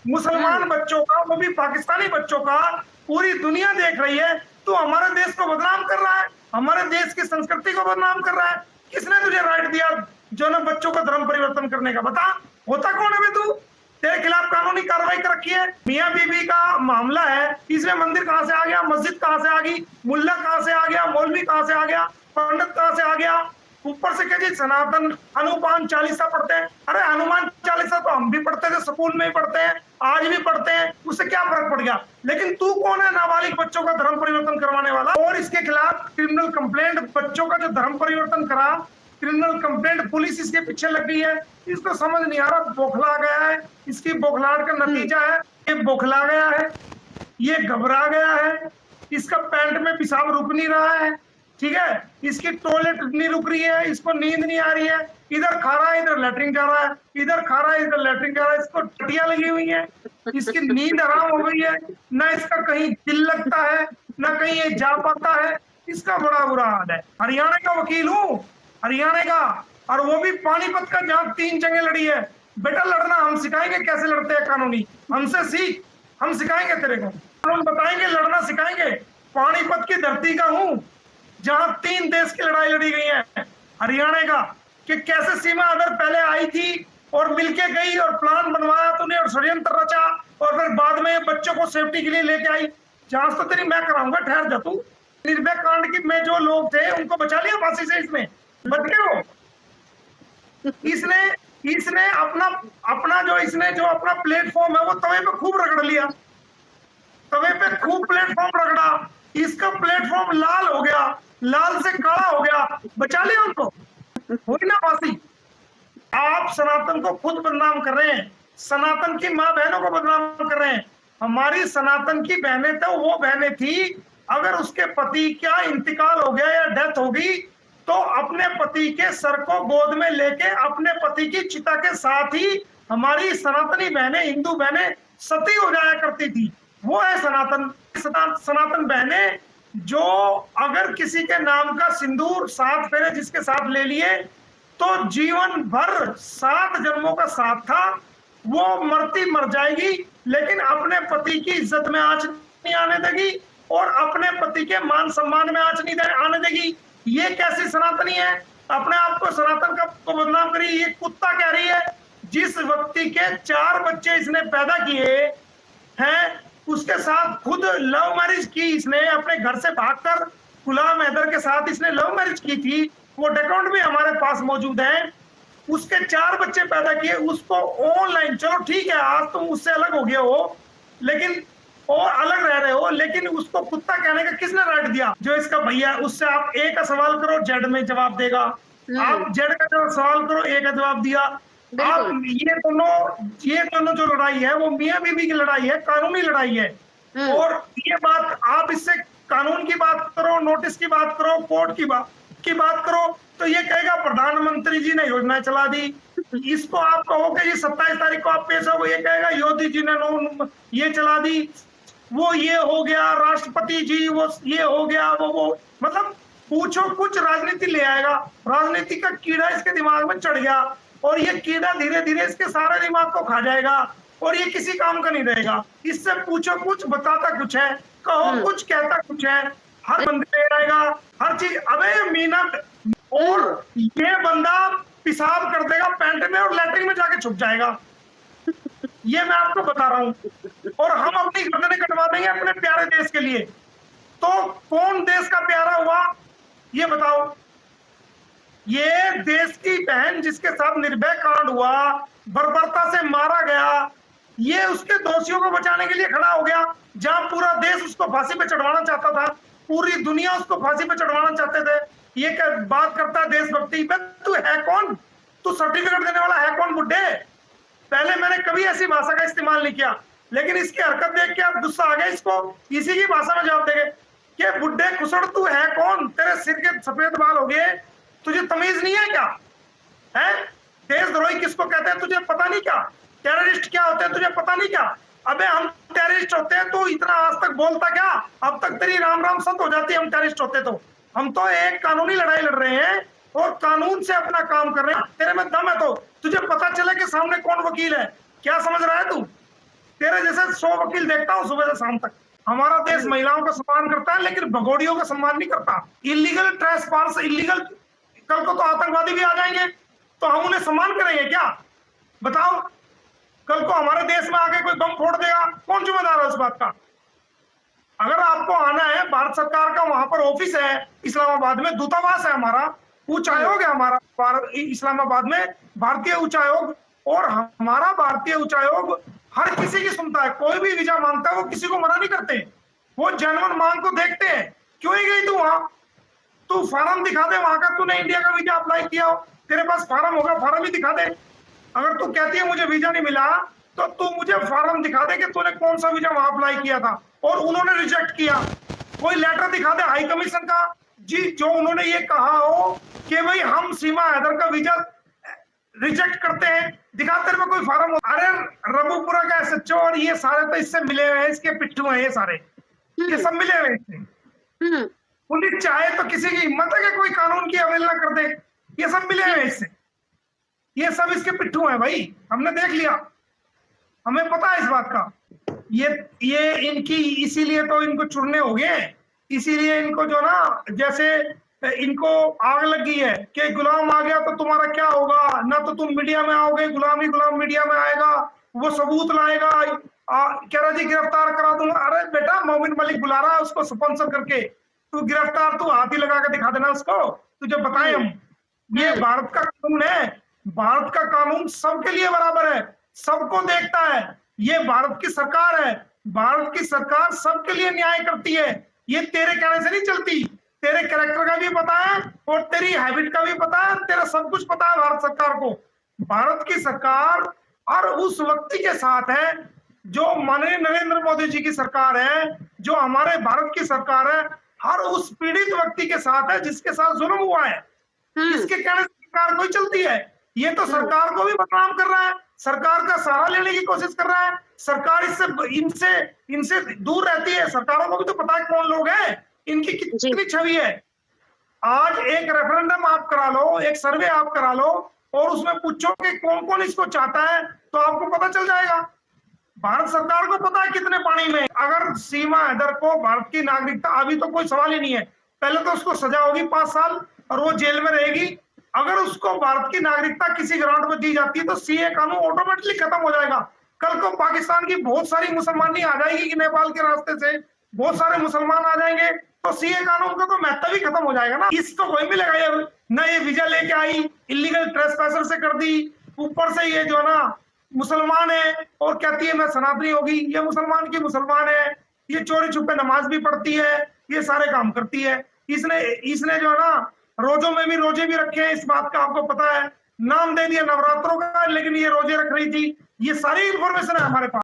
मुसलमान बच्चों का, वो भी पाकिस्तानी बच्चों का, पूरी दुनिया देख रही है। तू हमारे देश को बदनाम कर रहा है, हमारे देश की संस्कृति को बदनाम कर रहा है। किसने तुझे राइट दिया जो ना बच्चों का धर्म परिवर्तन करने का? बता, होता कौन है बे तू? तेरे खिलाफ कानूनी कार्रवाई कर रखी है। मियां बीबी का मामला है, इसमें मंदिर कहां से आ गया, मस्जिद कहां से आ गई, मुल्ला कहां से आ गया, मौलवी कहां से आ गया, पंडित कहां से आ गया? ऊपर से क्या जी सनातन हनुमान चालीसा पढ़ते हैं। अरे हनुमान चालीसा तो हम भी पढ़ते थे, स्कूल में ही पढ़ते हैं, आज भी पढ़ते हैं, उससे क्या फर्क पड़ गया? लेकिन तू कौन है नाबालिग बच्चों का धर्म परिवर्तन करवाने वाला? और इसके खिलाफ क्रिमिनल कंप्लेंट, बच्चों का जो धर्म परिवर्तन करा, क्रिमिनल कंप्लेंट, पुलिस इसके पीछे लग गई है। इसको समझ नहीं आ रहा, बौखला गया है। इसकी बौखलाहट का नतीजा है ये बौखला गया है, ये घबरा गया है, इसका पैंट में पेशाब रुक नहीं रहा है, ठीक है, इसकी टॉयलेट नहीं रुक रही है, इसको नींद नहीं आ रही है, इधर खा रहा है इधर लेटरिन जा रहा है, इधर खा रहा है इधर लेटरिन जा रहा है, इसको टटिया लगी हुई है, इसकी नींद हराम हो गई है, ना इसका कहीं दिल लगता है, ना कहीं ये जा पाता है। इसका बड़ा बुरा हाल है। हरियाणा का वकील हूँ, हरियाणा का, और वो भी पानीपत का, जहां 3 जंगें लड़ी है। बेटा लड़ना हम सिखाएंगे, कैसे लड़ते हैं कानूनी, हमसे सीख, हम सिखाएंगे तेरे को, हम बताएंगे, लड़ना सिखाएंगे। पानीपत की धरती का हूं, जहां 3 देश की लड़ाई लड़ी गई है हरियाणा का, कि कैसे सीमा अगर पहले आई थी और मिलके गई और प्लान बनवाया तूने और षड्यंत्र रचा, और फिर बाद में बच्चों को सेफ्टी के लिए लेके आई। जांच तो तेरी मैं कराऊंगा, ठहर जा तू। निर्भया कांड की में जो लोग थे उनको बचा लिया फांसी से, इसमें बच गए हो। इसने इसने अपना अपना जो इसने जो अपना प्लेटफॉर्म है वो तवे पे खूब रगड़ लिया, तवे पे खूब प्लेटफॉर्म रगड़ा, इसका प्लेटफॉर्म लाल हो गया, लाल से काला हो गया, बचा लिया उनको, हुई ना फांसी। आप सनातन को खुद बदनाम कर रहे हैं, सनातन की माँ बहनों को बदनाम कर रहे हैं। हमारी सनातन की बहनें तो वो बहनें थी, अगर उसके पति का इंतकाल हो गया या डेथ हो गई तो अपने पति के सर को गोद में लेके अपने पति की चिता के साथ ही हमारी सनातनी बहनें, हिंदू बहनें सती हो जाया करती थी। वो है सनातन। सनातन बहनें जो अगर किसी के नाम का सिंदूर 7 फेरे जिसके साथ ले लिए तो जीवन भर 7 जन्मों का साथ था, वो मरती मर जाएगी लेकिन अपने पति की इज्जत में आंच नहीं आने देगी और अपने पति के मान सम्मान में आंच नहीं आने देगी। ये कैसी सनातनी है? अपने आप को सनातन का को बदनाम करी। ये कुत्ता कह रही है जिस व्यक्ति के 4 बच्चे इसने पैदा किए हैं उसके साथ खुद लव मैरिज की इसने, अपने घर से भागकर गुलाम हैदर के साथ इसने लव मैरिज की थी, वो अकाउंट भी हमारे पास मौजूद है। उसके 4 बच्चे पैदा किए, उसको ऑनलाइन, चलो ठीक है आज तुम उससे अलग हो गए हो लेकिन और अलग रह रहे हो, लेकिन उसको कुत्ता कहने का किसने राइट दिया? जो इसका भैया, उससे आप ए का सवाल करो जेड में जवाब देगा, आप जेड का सवाल करो ए का जवाब दिया। आप ये दोनों जो लड़ाई है वो मियां बीबी की लड़ाई है, कानूनी लड़ाई है। और ये बात आप इससे कानून की बात करो, नोटिस की बात करो, कोर्ट की बात करो तो ये कहेगा प्रधानमंत्री जी ने योजना चला दी। इसको आप कहो कि ये 27 तारीख को आप पेश हो, ये कहेगा योगी जी ने ये चला दी, वो ये हो गया, राष्ट्रपति जी वो ये हो गया, वो मतलब पूछो कुछ राजनीति ले आएगा। राजनीति का कीड़ा इसके दिमाग में चढ़ गया और ये कीड़ा धीरे धीरे इसके सारे दिमाग को खा जाएगा और ये किसी काम का नहीं रहेगा। इससे पूछो कुछ बताता कुछ है, कहो कुछ कहता कुछ है, हर बंदे ले आएगा हर चीज। अबे मीना, और ये बंदा पेशाब कर देगा पैंट में और लैट्रिन में जाके छुप जाएगा, ये मैं आपको बता रहा हूं। और हम अपनी गर्दनें कटवा देंगे अपने प्यारे देश के लिए। तो कौन देश का प्यारा हुआ ये बताओ? ये देश की बहन जिसके साथ निर्भया कांड हुआ, बर्बरता से मारा गया, ये उसके दोषियों को बचाने के लिए खड़ा हो गया। जहां पूरा देश उसको फांसी पे चढ़वाना चाहता था, पूरी दुनिया उसको फांसी पे चढ़वाना चाहते थे, ये क्या बात करता है देशभक्ति पे? तू है कौन? तू सर्टिफिकेट देने वाला है कौन बुड्ढे? पहले मैंने कभी ऐसी भाषा का इस्तेमाल नहीं किया लेकिन इसकी हरकत देख के अब गुस्सा आ गया, इसको इसी की भाषा में जवाब देंगे कि बुड्ढे खुसड़ तू है कौन? तेरे सिर के सफेद बाल हो गए, तुझे तमीज नहीं है क्या? है देशद्रोही किसको कहते हैं तुझे पता नहीं क्या? टेररिस्ट क्या होते हैं तुझे पता नहीं क्या? अबे हम टेररिस्ट होते हैं तो इतना आज तक बोलता क्या? अब तक तेरी राम राम सत हो जाती। हम टेररिस्ट होते तो हम तो एक कानूनी लड़ाई लड़ रहे हैं और कानून से अपना काम कर रहे हैं। तेरे में दम है तो तुझे पता चले कि सामने कौन वकील है। क्या समझ रहा है तू? 100 वकील देखता हूँ सुबह से शाम तक। हमारा देश महिलाओं का सम्मान करता है लेकिन भगोड़ियों का सम्मान नहीं करता। इलीगल ट्रेसपास, इलीगल, कल को तो आतंकवादी भी आ जाएंगे तो हम उन्हें सम्मान करेंगे क्या? बताओ, कल को हमारे देश में आके कोई बम फोड़ देगा, कौन जिम्मेदार है उस बात का? अगर आपको आना है, भारत सरकार का वहां पर ऑफिस है इस्लामाबाद में, दूतावास है हमारा, उच्चायोग है हमारा भारत इस्लामाबाद में, भारतीय उच्चायोग, और हमारा भारतीय उच्चायोग हर किसी की सुनता है। कोई भी वीजा मांगता है वो किसी को मना नहीं करते, वो जेन्युइन मांग को देखते हैं। क्यों ही गई तू वहां? तू फार्म दिखा दे वहां का, तूने इंडिया का वीजा अप्लाई किया हो, तेरे पास फार्म होगा, फार्म ही दिखा दे। अगर तू कहती है मुझे वीजा नहीं मिला तो तू मुझे फार्म दिखा दे कि तूने कौन सा वीजा वहां अप्लाई किया था और उन्होंने रिजेक्ट किया। कोई लेटर दिखा दे हाई कमीशन का, जी, जो उन्होंने ये कहा हो कि भाई हम सीमा हैदर का वीजा रिजेक्ट करते हैं, दिखा तेरे में कोई फार्म हो। अरे रघुपुरा का एसएचओ और ये सारे तो इससे मिले हुए हैं, इसके पिट्ठू हैं ये सारे, ये सब मिले हुए इससे। पुलिस चाहे तो किसी की हिम्मत है कि कोई कानून की अवहेलना कर दे? ये सब मिले हुए इससे, ये सब इसके पिट्ठू हैं भाई, हमने देख लिया, हमें पता है इस बात का। ये इनकी, इसीलिए तो इनको चुनने हो गए, इसीलिए इनको जो ना, जैसे इनको आग लगी है कि गुलाम आ गया तो तुम्हारा क्या होगा, ना तो तुम मीडिया में आओगे, गुलाम ही गुलाम मीडिया में आएगा, वो सबूत लाएगा, कह रहा जी गिरफ्तार करा दूंगा। अरे बेटा, मोमिन मलिक बुला रहा है उसको स्पॉन्सर करके, तू गिरफ्तार, तू हाथी लगा के दिखा देना उसको, तुझे बताएं हम। ये भारत का कानून है, भारत का कानून सबके लिए बराबर है, सबको देखता है। ये भारत की सरकार है, भारत की सरकार सबके लिए न्याय करती है। ये तेरे कहने से नहीं चलती, तेरे कैरेक्टर का भी पता है और तेरी हैबिट का भी पता है, तेरा सब कुछ पता है भारत सरकार को। भारत की सरकार हर उस व्यक्ति के साथ है जो माननीय नरेंद्र मोदी जी की सरकार है, जो हमारे भारत की सरकार है, हर उस पीड़ित व्यक्ति के साथ है जिसके साथ जुल्म हुआ है। इसके कहने से सरकार कोई चलती है? ये तो सरकार को भी बदनाम कर रहा है, सरकार का सहारा लेने की कोशिश कर रहा है। सरकार इनसे दूर रहती है, सरकारों को भी तो पता है कौन लोग हैं, इनकी कितनी छवि है। आज एक रेफरेंडम आप करा लो, एक सर्वे आप करा लो और उसमें पूछो कि कौन कौन इसको चाहता है, तो आपको पता चल जाएगा। भारत सरकार को पता है कितने पानी में। अगर सीमा हैदर को भारत की नागरिकता, अभी तो कोई सवाल ही नहीं है, पहले तो उसको सजा होगी 5 साल और वो जेल में रहेगी। अगर उसको भारत की नागरिकता किसी ग्राउंड पर दी जाती है तो सीए कानून ऑटोमेटिकली खत्म हो जाएगा। कल को पाकिस्तान की बहुत सारी मुसलमानी आ जाएगी कि नेपाल के रास्ते से बहुत सारे मुसलमान आ जाएंगे, तो सीए कानून का तो महत्व ही खत्म हो जाएगा ना। इसको कोई मिलेगा ये ना, ये वीजा लेके आई, इलीगल ट्रेसपैसर से कर दी, ऊपर से ये जो ना मुसलमान है और कहती है मैं सनातनी होगी। ये मुसलमान की मुसलमान है, ये चोरी छुपे नमाज भी पढ़ती है, ये सारे काम करती है। इसने जो है ना रोजों में भी रोजे भी रखे हैं, इस बात का आपको पता है, नाम दे दिया नवरात्रों का, लेकिन ये रोजे रख रही थी। ये सारी इंफॉर्मेशन है हमारे पास।